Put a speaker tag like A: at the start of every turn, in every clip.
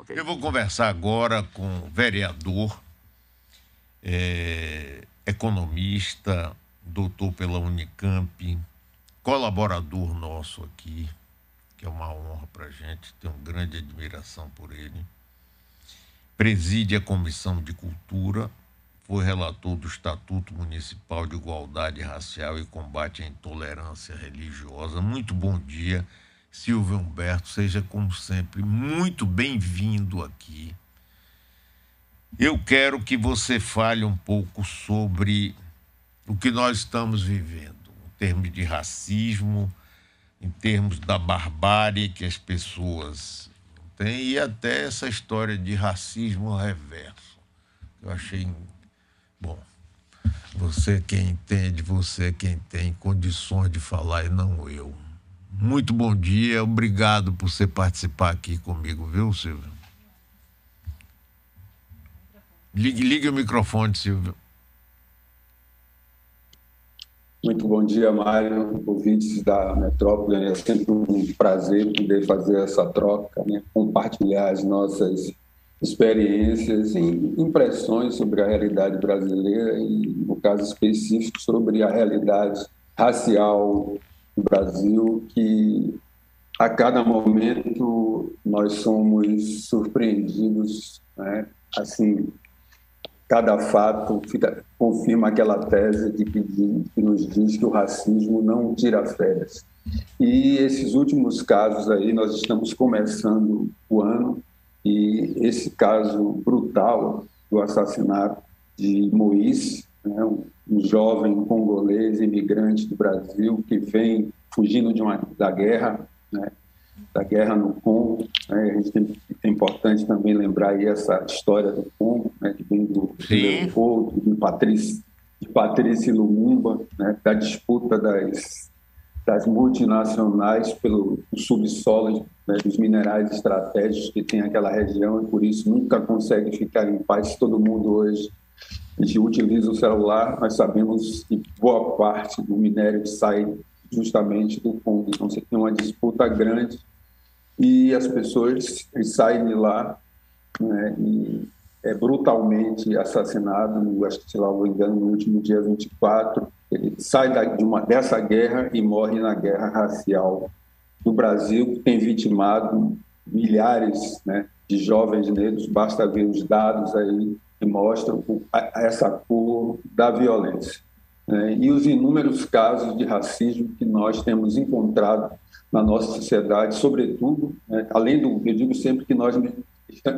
A: Eu vou conversar agora com o vereador, economista, doutor pela Unicamp, colaborador nosso aqui, que é uma honra para a gente, tenho grande admiração por ele. Preside a Comissão de Cultura, foi relator do Estatuto Municipal de Igualdade Racial e Combate à Intolerância Religiosa. Muito bom dia, Silvio Humberto, seja como sempre muito bem-vindo aqui. Eu quero que você fale um pouco sobre o que nós estamos vivendo, em termos de racismo, em termos da barbárie que as pessoas têm e até essa história de racismo reverso. Eu achei... Bom, você quem entende, você quem tem condições de falar e não eu. Muito bom dia, obrigado por você participar aqui comigo, viu, Silvio? Ligue o microfone, Silvio.
B: Muito bom dia, Mário, ouvintes da Metrópole. É sempre um prazer poder fazer essa troca, né? Compartilhar as nossas experiências e impressões sobre a realidade brasileira e, no caso específico, sobre a realidade racial do Brasil, que a cada momento nós somos surpreendidos, né? Assim, cada fato confirma aquela tese que nos diz que o racismo não tira férias. E esses últimos casos aí, nós estamos começando o ano, e esse caso brutal do assassinato de Moise, né, um jovem congolês imigrante do Brasil que vem fugindo da guerra, né, da guerra no Congo, né? A gente é importante também lembrar aí essa história do Congo, né, que vem do Leopoldo, de Patrícia Lumumba, né, da disputa das multinacionais pelo subsolo, né, dos minerais estratégicos que tem aquela região, e por isso nunca consegue ficar em paz. Todo mundo hoje utiliza o celular, nós sabemos que boa parte do minério sai justamente do Congo. Então você tem uma disputa grande e as pessoas saem de lá, né, e é brutalmente assassinado, acho que, se lá não me engano, no último dia 24, ele sai dessa guerra e morre na guerra racial do Brasil, que tem vitimado milhares, né, de jovens negros. Basta ver os dados aí que mostram essa cor da violência, né, e os inúmeros casos de racismo que nós temos encontrado na nossa sociedade, sobretudo, né, além do, eu digo sempre que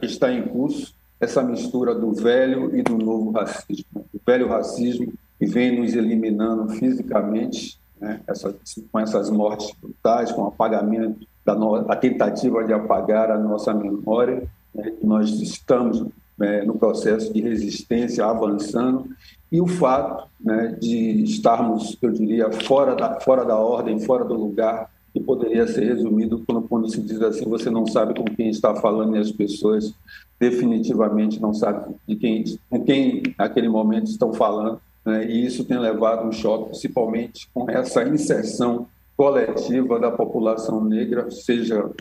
B: está em curso essa mistura do velho e do novo racismo. O velho racismo que vem nos eliminando fisicamente, né, com essas mortes brutais, com o apagamento, a tentativa de apagar a nossa memória, né, que nós estamos, né, no processo de resistência avançando, e o fato, né, de estarmos, eu diria, fora da ordem, fora do lugar, que poderia ser resumido quando se diz assim: você não sabe com quem está falando, e as pessoas definitivamente não sabem com quem naquele momento estão falando, né? E isso tem levado um choque, principalmente com essa inserção coletiva da população negra, seja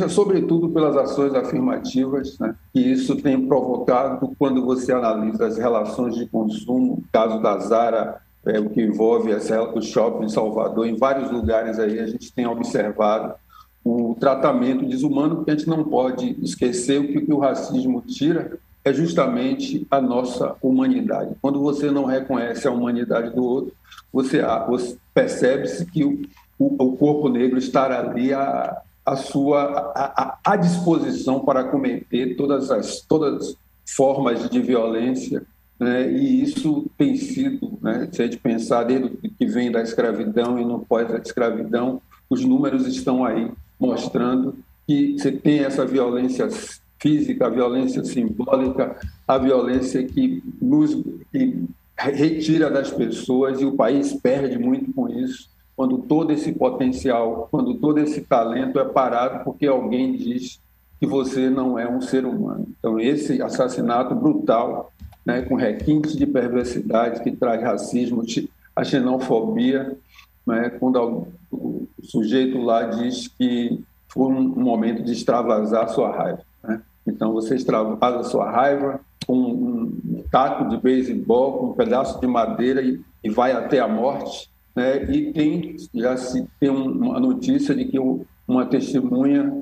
B: sobretudo pelas ações afirmativas, né, que isso tem provocado quando você analisa as relações de consumo, o caso da Zara, o que envolve o shopping em Salvador, em vários lugares aí a gente tem observado o tratamento desumano, porque a gente não pode esquecer que o racismo tira é justamente a nossa humanidade. Quando você não reconhece a humanidade do outro, você percebe-se que o corpo negro está ali à disposição para cometer todas as formas de violência, né? E isso tem sido, né, se a gente pensar desde que vem da escravidão e no pós-escravidão, os números estão aí mostrando que você tem essa violência física, a violência simbólica, a violência que retira das pessoas, e o país perde muito com isso, quando todo esse potencial, quando todo esse talento é parado porque alguém diz que você não é um ser humano. Então, esse assassinato brutal, né, com requintes de perversidade, que traz racismo, a xenofobia, né, quando o sujeito lá diz que foi um momento de extravasar a sua raiva, né? Então, você extravasa a sua raiva com um taco de beisebol, com um pedaço de madeira e vai até a morte, né? E já se tem uma notícia de que uma testemunha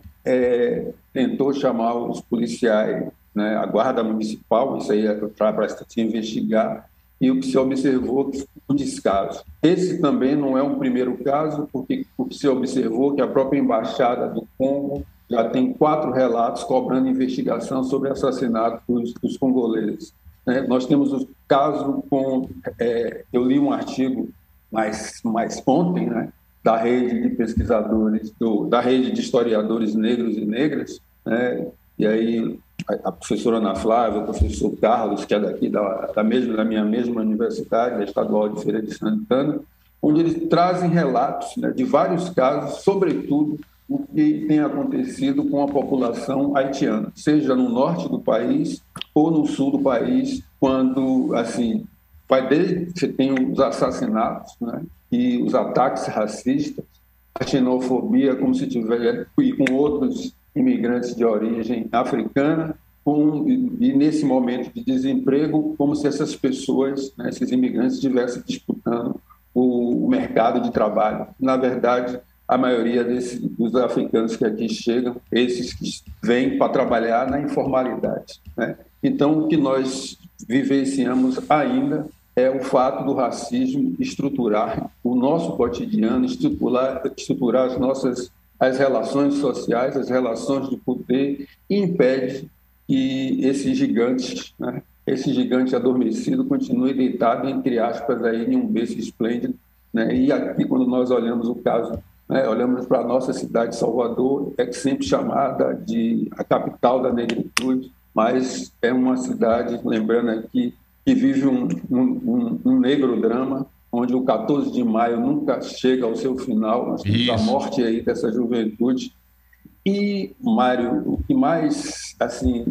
B: tentou chamar os policiais, né, a guarda municipal, isso aí é para se investigar, e o que se observou um descaso. Esse também não é um primeiro caso, porque o que se observou que a própria Embaixada do Congo já tem 4 relatos cobrando investigação sobre assassinato dos congoleses, né? Nós temos o caso eu li um artigo mais ontem, né, da rede de pesquisadores, da rede de historiadores negros e negras, né? E aí a professora Ana Flávia, o professor Carlos, que é daqui da minha mesma universidade, da Estadual de Feira de Santana, onde eles trazem relatos, né, de vários casos, sobretudo o que tem acontecido com a população haitiana, seja no norte do país ou no sul do país, quando, assim, você tem os assassinatos, né, e os ataques racistas, a xenofobia, como se tivesse, e com outros imigrantes de origem africana, e nesse momento de desemprego, como se essas pessoas, né, esses imigrantes, estivessem disputando o mercado de trabalho. Na verdade, a maioria dos africanos que aqui chegam, esses que vêm para trabalhar na informalidade, né? Então, o que nós vivenciamos ainda é o fato do racismo estruturar o nosso cotidiano, estruturar as relações sociais, as relações de poder, e impede que esse gigante, né, esse gigante adormecido, continue deitado, entre aspas, aí, em um berço esplêndido, né? E aqui, quando nós olhamos o caso, né, olhamos para a nossa cidade de Salvador, é sempre chamada de a capital da negritude, mas é uma cidade, lembrando aqui, que vive um negro drama, onde o 14 de maio nunca chega ao seu final, nós temos a morte aí dessa juventude. E, Mário, o que mais, assim,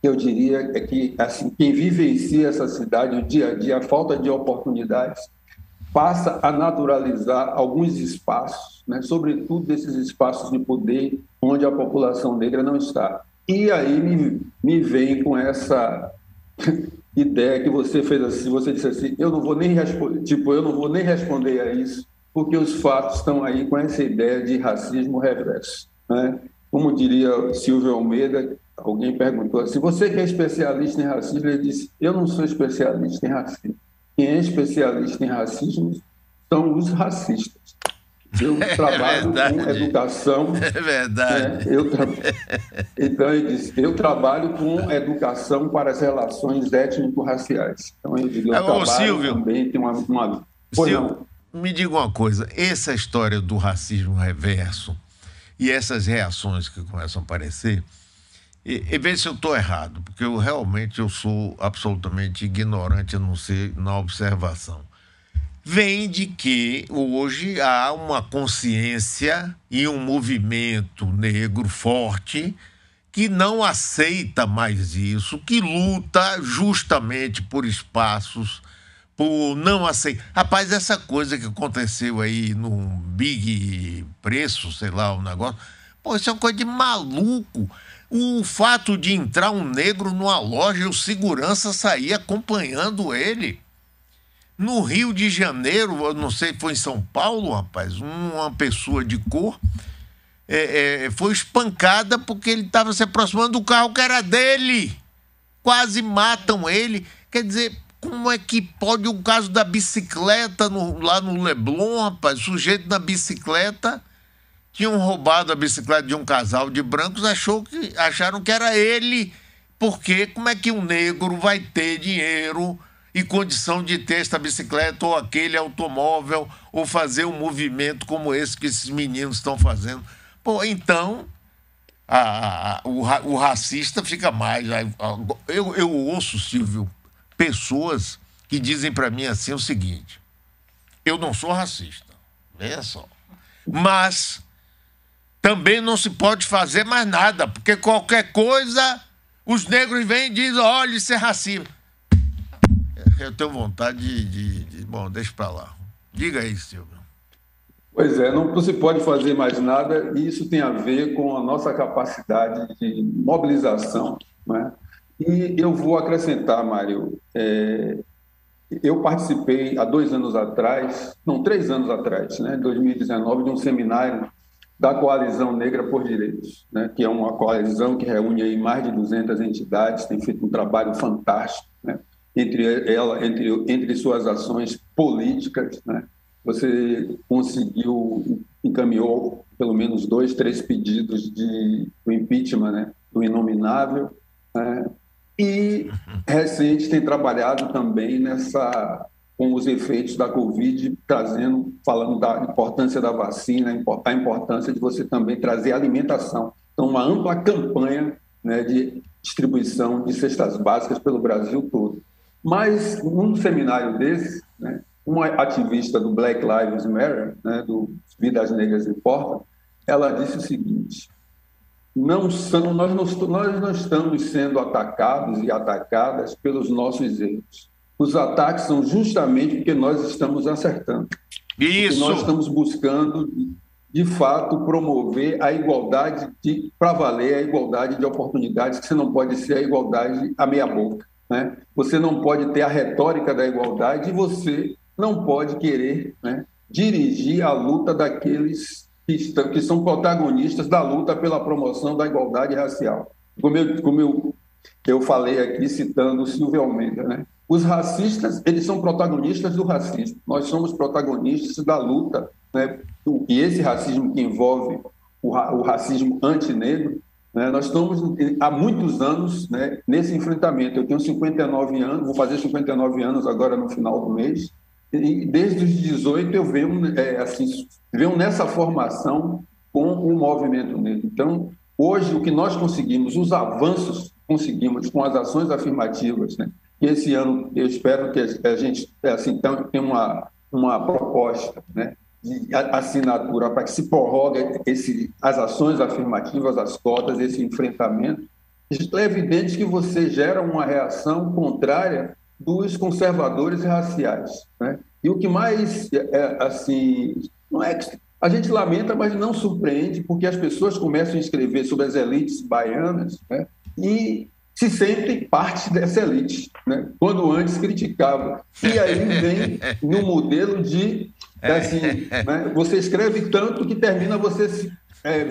B: eu diria é que, assim, quem vivencia essa cidade, o dia a dia, a falta de oportunidades, passa a naturalizar alguns espaços, né, sobretudo esses espaços de poder onde a população negra não está. E aí me vem com essa ideia que você fez assim, você disse assim, eu não vou nem responder a isso, porque os fatos estão aí com essa ideia de racismo reverso, né? Como diria Silvio Almeida, alguém perguntou assim, você que é especialista em racismo, ele disse, eu não sou especialista em racismo. Quem é especialista em racismo são os racistas. Eu trabalho com educação.
A: É verdade.
B: Então, ele disse, eu trabalho com educação para as relações étnico-raciais. Então, eu digo, eu trabalho
A: Silvio,
B: também, tem uma...
A: Silvio, me diga uma coisa, essa história do racismo reverso e essas reações que começam a aparecer, e vê se eu estou errado, porque eu sou absolutamente ignorante, a não ser na observação. Vem de que hoje há uma consciência e um movimento negro forte que não aceita mais isso, que luta justamente por espaços, por não aceitar. Rapaz, essa coisa que aconteceu aí no Big Preço, sei lá, o negócio, pô, isso é uma coisa de maluco. O fato de entrar um negro numa loja e o segurança sair acompanhando ele. No Rio de Janeiro, eu não sei, foi em São Paulo, rapaz, uma pessoa de cor foi espancada porque ele estava se aproximando do carro que era dele. Quase matam ele. Quer dizer, como é que pode o caso da bicicleta lá no Leblon, rapaz? O sujeito na bicicleta, tinham roubado a bicicleta de um casal de brancos, acharam que era ele. Porque como é que um negro vai ter dinheiro e condição de ter esta bicicleta ou aquele automóvel ou fazer um movimento como esse que esses meninos estão fazendo? Pô, então o racista fica mais... Eu ouço, Silvio, pessoas que dizem para mim assim o seguinte, eu não sou racista, veja só, mas também não se pode fazer mais nada, porque qualquer coisa os negros vêm e dizem, olha, isso é racismo. Eu tenho vontade Bom, deixa pra lá. Diga aí, Silvio.
B: Pois é, não se pode fazer mais nada e isso tem a ver com a nossa capacidade de mobilização, né? E eu vou acrescentar, Mário, eu participei há 2 anos atrás, não, 3 anos atrás, né, 2019, de um seminário da Coalizão Negra por Direitos, né, que é uma coalizão que reúne aí mais de 200 entidades, tem feito um trabalho fantástico, né, entre suas ações políticas, né, você conseguiu, encaminhou pelo menos 2, 3 pedidos do impeachment, né, do inominável, né, e recente tem trabalhado também com os efeitos da Covid, falando da importância da vacina, a importância de você também trazer alimentação. Então, uma ampla campanha, né, de distribuição de cestas básicas pelo Brasil todo. Mas, num seminário desse, né, uma ativista do Black Lives Matter, né, do Vidas Negras Importam, ela disse o seguinte: nós não estamos sendo atacados e atacadas pelos nossos erros. Os ataques são justamente porque nós estamos acertando.
A: Isso.
B: Porque nós estamos buscando, de fato, promover a igualdade, para valer a igualdade de oportunidades, que você não pode ser a igualdade à meia boca, né? Você não pode ter a retórica da igualdade e você não pode querer, né, dirigir a luta daqueles que são protagonistas da luta pela promoção da igualdade racial. Como eu falei aqui, citando o Silvio Almeida, né? Os racistas, eles são protagonistas do racismo. Nós somos protagonistas da luta, né? E esse racismo que envolve o racismo antinegro, né? Nós estamos há muitos anos, né, nesse enfrentamento. Eu tenho 59 anos, vou fazer 59 anos agora no final do mês, e desde os 18 eu venho nessa formação com o movimento negro. Então, hoje, o que nós conseguimos, os avanços que conseguimos com as ações afirmativas, né? E esse ano eu espero que a gente tenha uma proposta, né, de assinatura para que se prorrogue as ações afirmativas, as cotas, esse enfrentamento. É evidente que você gera uma reação contrária dos conservadores raciais, né? E o que mais, não é que a gente lamenta, mas não surpreende, porque as pessoas começam a escrever sobre as elites baianas, né, e se sentem parte dessa elite, né, quando antes criticavam. E aí vem no modelo de, né, você escreve tanto que termina você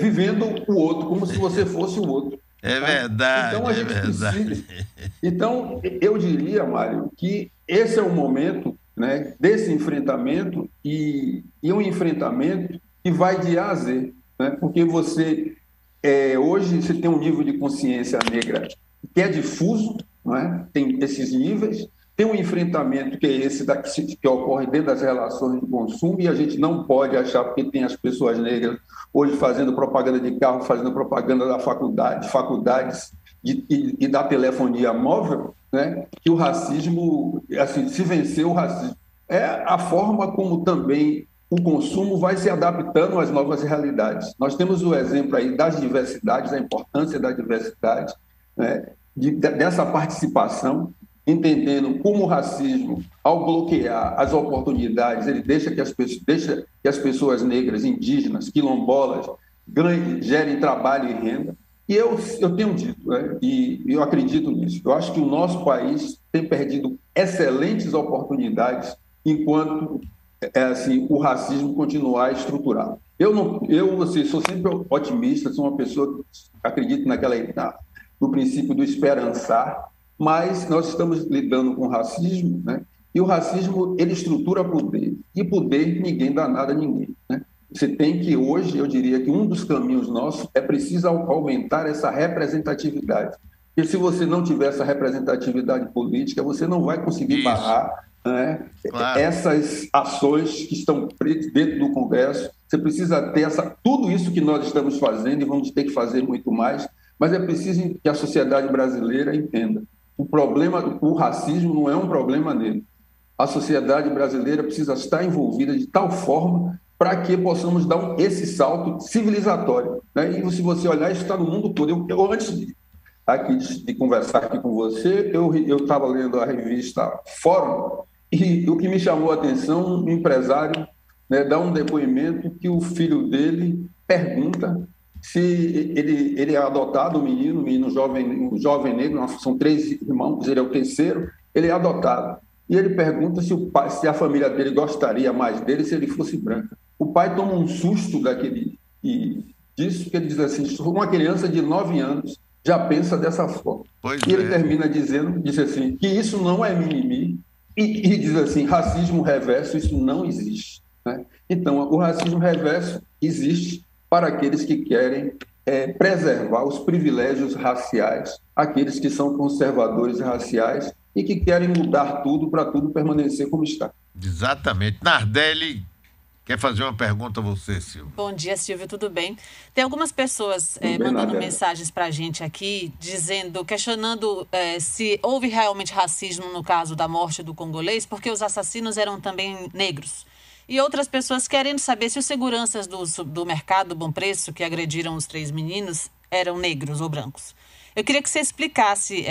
B: vivendo o outro, como se você fosse o outro.
A: É verdade,
B: então, a gente precisa. Então, eu diria, Mário, que esse é o momento, né, desse enfrentamento e um enfrentamento que vai de A a Z, né, porque hoje você tem um nível de consciência negra que é difuso, não é? Tem esses níveis, tem um enfrentamento que é esse que ocorre dentro das relações de consumo, e a gente não pode achar, porque tem as pessoas negras hoje fazendo propaganda de carro, fazendo propaganda da faculdades e da telefonia móvel, né, que o racismo, se vencer o racismo. É a forma como também o consumo vai se adaptando às novas realidades. Nós temos o exemplo aí das diversidades, a importância da diversidade, né, dessa participação, entendendo como o racismo, ao bloquear as oportunidades, ele deixa que as pessoas negras, indígenas, quilombolas, gerem trabalho e renda. E eu tenho dito, né, e eu acredito nisso, eu acho que o nosso país tem perdido excelentes oportunidades enquanto o racismo continuar estruturado. Eu sou sempre otimista, sou uma pessoa que acredita no princípio do esperançar, mas nós estamos lidando com racismo, né? E o racismo, ele estrutura poder, e poder ninguém dá nada a ninguém, né? Você tem que, hoje, eu diria que um dos caminhos nossos é preciso aumentar essa representatividade, porque se você não tiver essa representatividade política, você não vai conseguir barrar, né, claro, essas ações que estão dentro do Congresso. Você precisa ter tudo isso que nós estamos fazendo, e vamos ter que fazer muito mais, mas é preciso que a sociedade brasileira entenda. O racismo não é um problema negro. A sociedade brasileira precisa estar envolvida de tal forma para que possamos dar esse salto civilizatório, né? E se você olhar, isso está no mundo todo. Antes de conversar aqui com você, eu estava lendo a revista Fórum, e o que me chamou a atenção, um empresário né, dá um depoimento que o filho dele pergunta se ele é adotado, um menino jovem, um jovem negro, são 3 irmãos, ele é o terceiro, ele é adotado. E ele pergunta se o pai, se a família dele gostaria mais dele se ele fosse branca. O pai toma um susto disso, que ele diz assim, uma criança de 9 anos já pensa dessa forma. E ele termina diz assim, que isso não é mimimi, e diz assim, racismo reverso, isso não existe. Né? Então, o racismo reverso existe para aqueles que querem preservar os privilégios raciais, aqueles que são conservadores raciais e que querem mudar tudo para tudo permanecer como está.
A: Exatamente. Nardelli quer fazer uma pergunta a você, Silvio.
C: Bom dia, Silvio, tudo bem? Tem algumas pessoas mandando mensagens para a gente aqui, questionando se houve realmente racismo no caso da morte do congolês, porque os assassinos eram também negros. E outras pessoas querendo saber se os seguranças do mercado Bom Preço, que agrediram os 3 meninos, eram negros ou brancos. Eu queria que você explicasse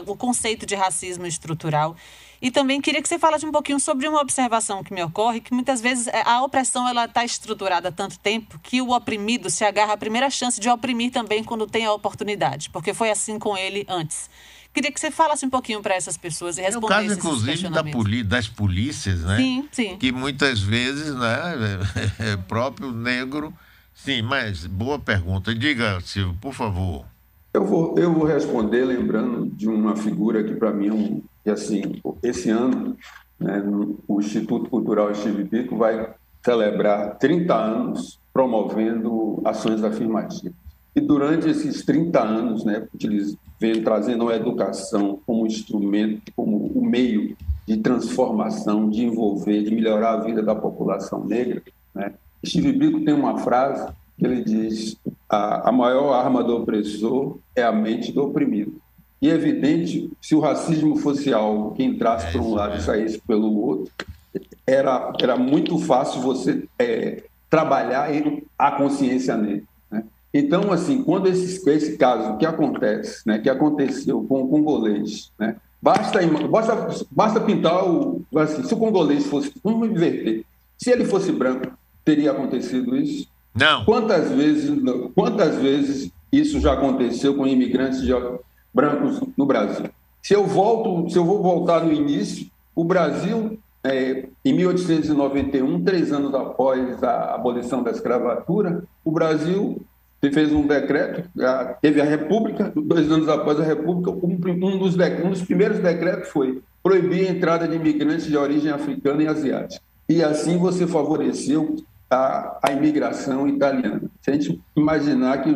C: o conceito de racismo estrutural e também queria que você falasse um pouquinho sobre uma observação que me ocorre, que muitas vezes a opressão está estruturada há tanto tempo que o oprimido se agarra à primeira chance de oprimir também quando tem a oportunidade, porque foi assim com ele antes. Queria que você falasse um pouquinho para essas pessoas e respondesse esses questionamentos.
A: No caso, inclusive, das polícias, né?
C: Sim.
A: Que muitas vezes, né, próprio negro... Sim, mas boa pergunta. Diga, Silvio, por favor.
B: Eu vou responder lembrando de uma figura que, para mim, esse ano, né, o Instituto Cultural Steve Biko vai celebrar 30 anos promovendo ações afirmativas. E durante esses 30 anos, né, eles vêm trazendo a educação como instrumento, como o meio de transformação, de envolver, de melhorar a vida da população negra, né? Steve Biko tem uma frase que ele diz: a maior arma do opressor é a mente do oprimido. E é evidente, se o racismo fosse algo que entrasse por um lado e saísse pelo outro, era muito fácil você trabalhar a consciência negra. Então, assim, quando esse caso que acontece, né, que aconteceu com o congolês, né, basta pintar assim, se o congolês fosse, vamos inverter, se ele fosse branco, teria acontecido isso?
A: Não.
B: Quantas vezes isso já aconteceu com imigrantes brancos no Brasil? Se eu vou voltar no início, o Brasil, em 1891, 3 anos após a abolição da escravatura, o Brasil fez um decreto, teve a República, 2 anos após a República, um dos primeiros decretos foi proibir a entrada de imigrantes de origem africana e asiática. E assim você favoreceu a imigração italiana. Se a gente imaginar que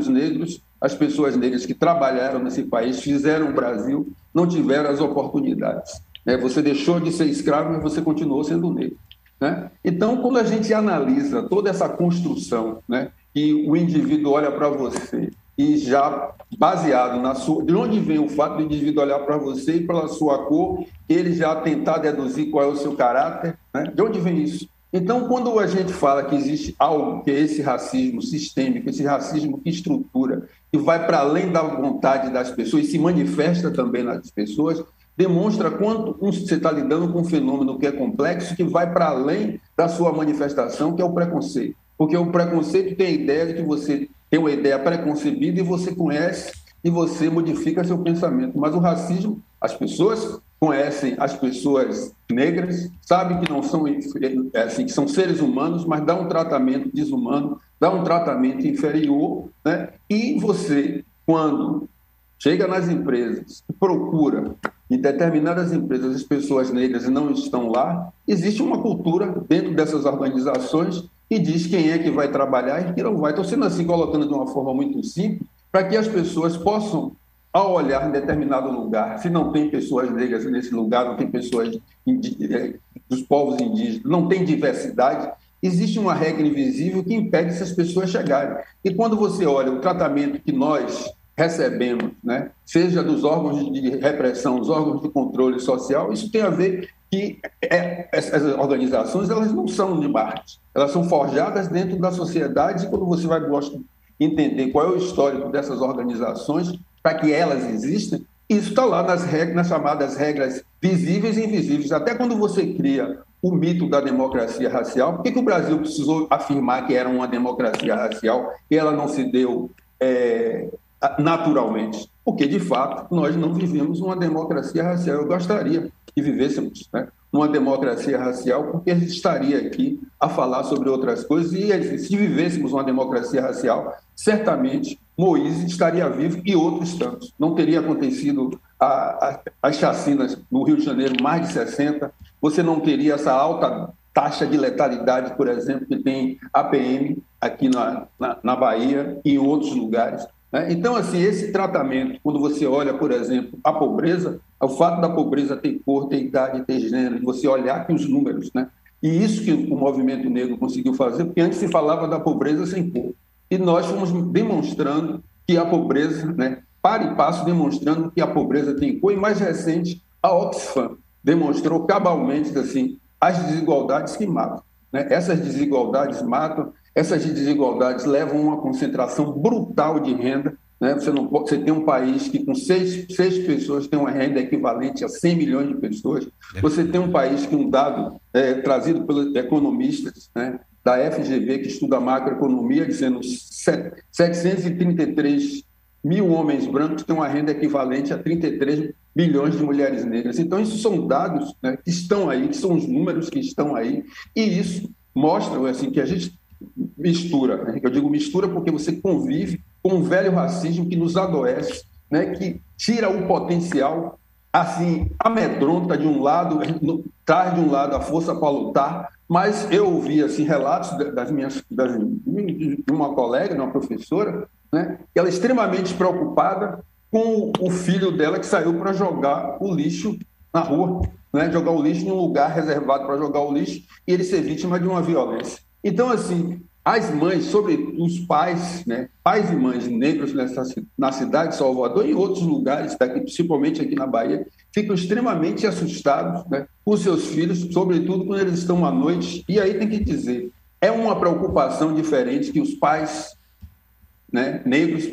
B: as pessoas negras que trabalharam nesse país, fizeram o Brasil, não tiveram as oportunidades. Você deixou de ser escravo, mas você continuou sendo negro. Né? Então, quando a gente analisa toda essa construção, né, que o indivíduo olha para você e já baseado de onde vem o fato do indivíduo olhar para você e pela sua cor, ele já tentar deduzir qual é o seu caráter, né? De onde vem isso? Então, quando a gente fala que existe algo que é esse racismo sistêmico, esse racismo que estrutura, que vai para além da vontade das pessoas e se manifesta também nas pessoas, demonstra quanto você está lidando com um fenômeno que é complexo, que vai para além da sua manifestação, que é o preconceito. Porque o preconceito tem a ideia de que você tem uma ideia preconcebida e você conhece e você modifica seu pensamento. Mas o racismo, as pessoas conhecem as pessoas negras, sabem que não são assim, que são seres humanos, mas dá um tratamento desumano, dá um tratamento inferior, né? E você, quando chega nas empresas, procura em determinadas empresas as pessoas negras e não estão lá, existe uma cultura dentro dessas organizações e diz quem é que vai trabalhar e quem não vai. Estou sendo assim, colocando de uma forma muito simples, para que as pessoas possam, ao olhar em determinado lugar, se não tem pessoas negras nesse lugar, não tem pessoas dos povos indígenas, não tem diversidade, existe uma regra invisível que impede essas pessoas chegarem. E quando você olha o tratamento que nós recebemos, né, seja dos órgãos de repressão, os órgãos de controle social, isso tem a ver que essas organizações, elas não são de Marte, elas são forjadas dentro da sociedade, e quando você vai entender qual é o histórico dessas organizações, para que elas existam, isso está lá nas chamadas regras visíveis e invisíveis. Até quando você cria o mito da democracia racial. Por que o Brasil precisou afirmar que era uma democracia racial e ela não se deu naturalmente? Porque, de fato, nós não vivemos uma democracia racial. Eu gostaria que vivêssemos, né, uma democracia racial, porque a gente estaria aqui a falar sobre outras coisas, e se vivêssemos uma democracia racial, certamente Moïse estaria vivo e outros tantos. Não teria acontecido as chacinas no Rio de Janeiro, mais de 60, você não teria essa alta taxa de letalidade, por exemplo, que tem a PM aqui na Bahia e em outros lugares. Então, assim, esse tratamento, quando você olha, por exemplo, a pobreza, o fato da pobreza ter cor, ter idade, ter gênero, você olhar aqui os números, né? E isso que o movimento negro conseguiu fazer, porque antes se falava da pobreza sem cor. E nós fomos demonstrando que a pobreza, né, para e passo demonstrando que a pobreza tem cor, e mais recente, a Oxfam demonstrou cabalmente, assim, as desigualdades que matam, né? Essas desigualdades matam. Essas desigualdades levam a uma concentração brutal de renda, né? Você tem um país que com seis pessoas tem uma renda equivalente a 100 milhões de pessoas. Você tem um país que um dado trazido pelos economistas, né, da FGV, que estuda macroeconomia, dizendo 733 mil homens brancos têm uma renda equivalente a 33 milhões de mulheres negras. Então, isso são dados, né, que estão aí, que são os números que estão aí, e isso mostra, assim, que a gente mistura, né? Eu digo mistura porque você convive com um velho racismo que nos adoece, né? Que tira o potencial, assim, amedronta de um lado, traz de um lado a força para lutar, mas eu ouvi, assim, relatos de uma colega, de uma professora, né? Que ela é extremamente preocupada com o filho dela que saiu para jogar o lixo na rua, né? Jogar o lixo num lugar reservado para jogar o lixo e ele ser vítima de uma violência. Então, assim, as mães, sobretudo os pais, né, pais e mães negros na cidade de Salvador e em outros lugares, principalmente aqui na Bahia, ficam extremamente assustados, né, com seus filhos, sobretudo quando eles estão à noite. E aí tem que dizer, é uma preocupação diferente que os pais, né, negros,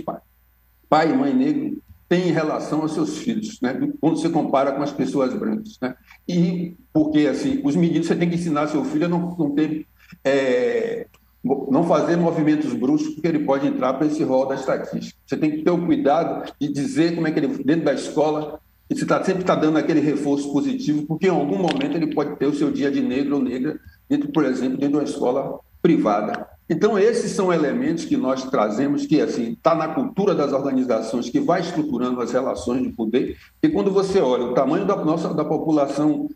B: pai e mãe negro, têm em relação aos seus filhos, né, quando você compara com as pessoas brancas, né? E porque, assim, os meninos, você tem que ensinar seu filho a não fazer movimentos bruscos, porque ele pode entrar para esse rol da estatística. Você tem que ter o cuidado de dizer como é que ele, dentro da escola, você sempre está dando aquele reforço positivo, porque em algum momento ele pode ter o seu dia de negro ou negra, por exemplo, dentro de uma escola privada. Então, esses são elementos que nós trazemos, que assim está na cultura das organizações, que vai estruturando as relações de poder, e quando você olha o tamanho da população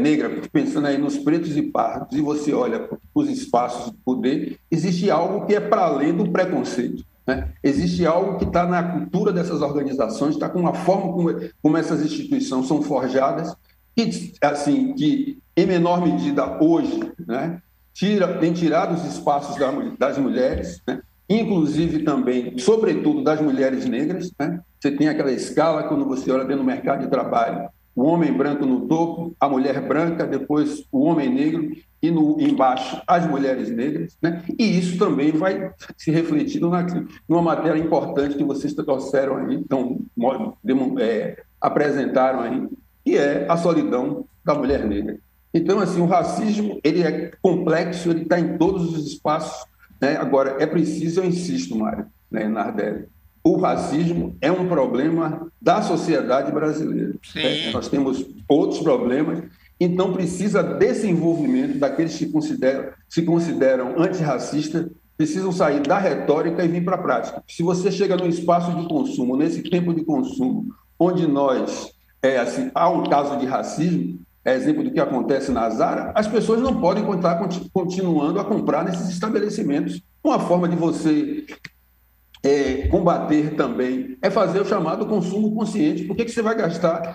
B: negra, pensando aí nos pretos e pardos, e você olha os espaços de poder, existe algo que é para além do preconceito, né? Existe algo que está na cultura dessas organizações, está com a forma como essas instituições são forjadas, que em menor medida hoje, né, tem tirado os espaços das mulheres, né? Inclusive também, sobretudo, das mulheres negras, né? Você tem aquela escala quando você olha dentro do mercado de trabalho, o homem branco no topo, a mulher branca, depois o homem negro e embaixo as mulheres negras, né? E isso também vai se refletir numa matéria importante que vocês trouxeram aí, então, apresentaram aí, que é a solidão da mulher negra. Então, assim, o racismo, ele é complexo, ele está em todos os espaços, né? Agora, é preciso, eu insisto, Mário, né, Nardelli, o racismo é um problema da sociedade brasileira. Né? Nós temos outros problemas, então precisa desse envolvimento daqueles que se consideram antirracistas, precisam sair da retórica e vir para a prática. Se você chega num espaço de consumo, nesse tempo de consumo, onde há um caso de racismo, exemplo do que acontece na Zara, as pessoas não podem continuando a comprar nesses estabelecimentos. Uma forma de você combater também é fazer o chamado consumo consciente. Por que você vai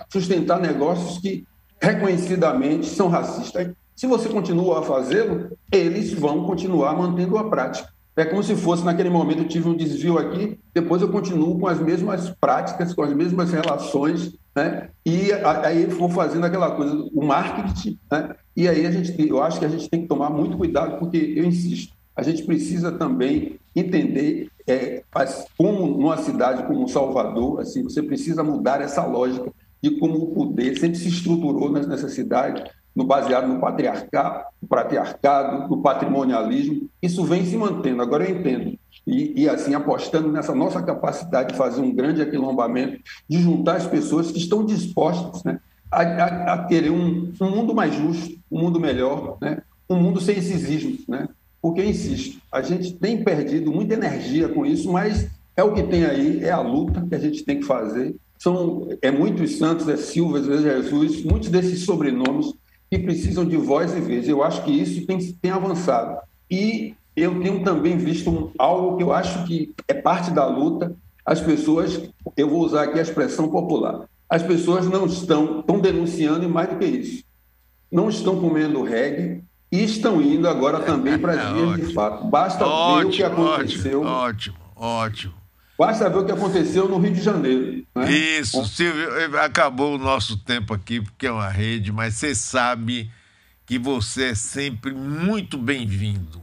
B: sustentar negócios que reconhecidamente são racistas? Se você continua a fazê-lo, eles vão continuar mantendo a prática. É como se fosse, naquele momento, eu tive um desvio aqui, depois eu continuo com as mesmas práticas, com as mesmas relações, né? E aí eu vou fazendo aquela coisa, o marketing, né? E aí eu acho que a gente tem que tomar muito cuidado, porque, eu insisto, a gente precisa também entender como numa cidade como Salvador, assim, você precisa mudar essa lógica de como o poder sempre se estruturou nessa cidade, baseado no patriarcado, no patrimonialismo. Isso vem se mantendo. Agora eu entendo. E assim, apostando nessa nossa capacidade de fazer um grande aquilombamento, de juntar as pessoas que estão dispostas, né, a querer um mundo mais justo, um mundo melhor, né, um mundo sem esses ismos, né? Porque, eu insisto, a gente tem perdido muita energia com isso, mas é o que tem aí, é a luta que a gente tem que fazer. É muitos Santos, é Silva, é Jesus, muitos desses sobrenomes que precisam de voz e vez. Eu acho que isso tem avançado. E eu tenho também visto algo que eu acho que é parte da luta. As pessoas, eu vou usar aqui a expressão popular, as pessoas não estão denunciando, e mais do que isso, não estão comendo reggae e estão indo agora também para as vias de fato. Basta ver o que aconteceu.
A: Ótimo.
B: Basta ver o que aconteceu no Rio de Janeiro. Né?
A: Isso, Silvio, acabou o nosso tempo aqui, porque é uma rede, mas você sabe que você é sempre muito bem-vindo.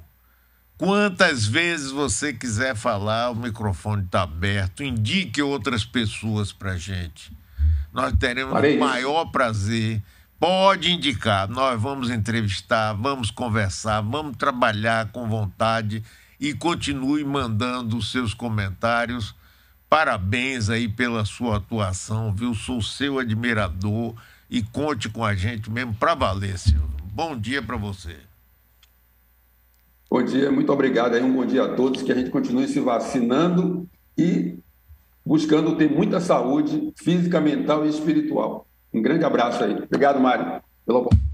A: Quantas vezes você quiser falar, o microfone está aberto, indique outras pessoas para a gente. Nós teremos o maior prazer. Pode indicar, nós vamos entrevistar, vamos conversar, vamos trabalhar com vontade e continue mandando os seus comentários. Parabéns aí pela sua atuação, viu? Sou seu admirador e conte com a gente mesmo para valer, Silvio. Bom dia para você.
B: Bom dia, muito obrigado aí, um bom dia a todos, que a gente continue se vacinando e buscando ter muita saúde física, mental e espiritual. Um grande abraço aí. Obrigado, Mário, pela oportunidade.